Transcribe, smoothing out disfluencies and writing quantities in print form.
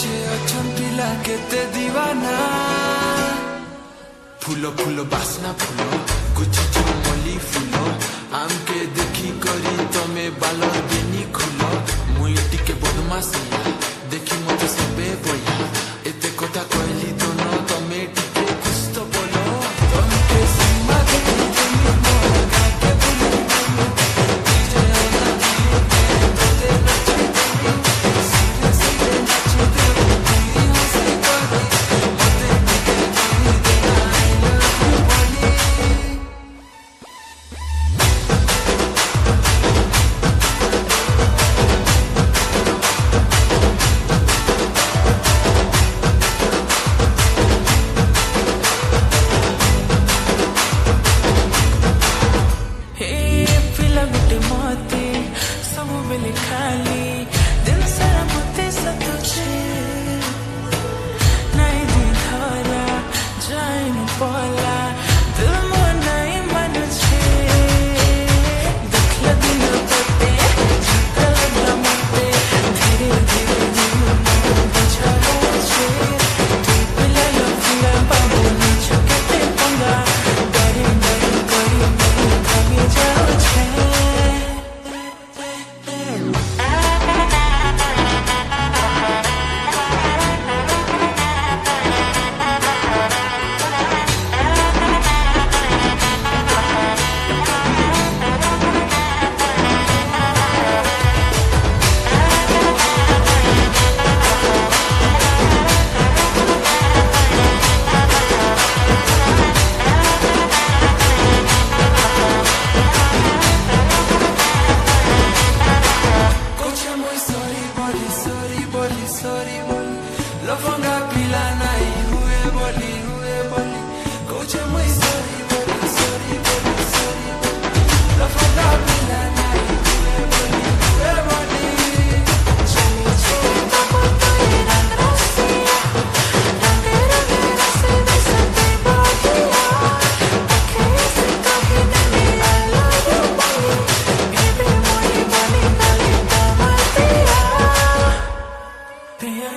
पछे अछन पिला केते दीवाना फूलो फूलो बासना फूलो कुछ चमली फूलो आमके देखी करी तमे बाल देनी खुलो मुई टिके बदमासिया देखी मते सबे बया एते कथा कहली तो न तमे टिके कुछ तो बोलो तमके सीमा दे जमी मोर काके बुली डीजे आना दिए ते नचे सीधे सीधे नचे दे हंसी करी मते टिके दी देना आई लव यू बोली खाली दिल सारा मते सतुचे नहीं दी धारा जाए न पला दिल मो नहीं मन छे देखला दिन पते झटका लगला मते धीरे धीरे दिल मन बुझा छे पिला लफिला बाबू छकते पंगा डरे डरे करी नहीं भागे जाओ छे sorry बोली लफंगा पिला नहीं हुए बोली कुछ मुई sorry बोली लफंगा पिला नहीं हुए बोली चली चली बाबा तेरे रंग रसिया रंग रंग रसे बसते बातिया देखे से कहीं नहीं I love you बोली baby मोरी बोली गली दमतिया पिया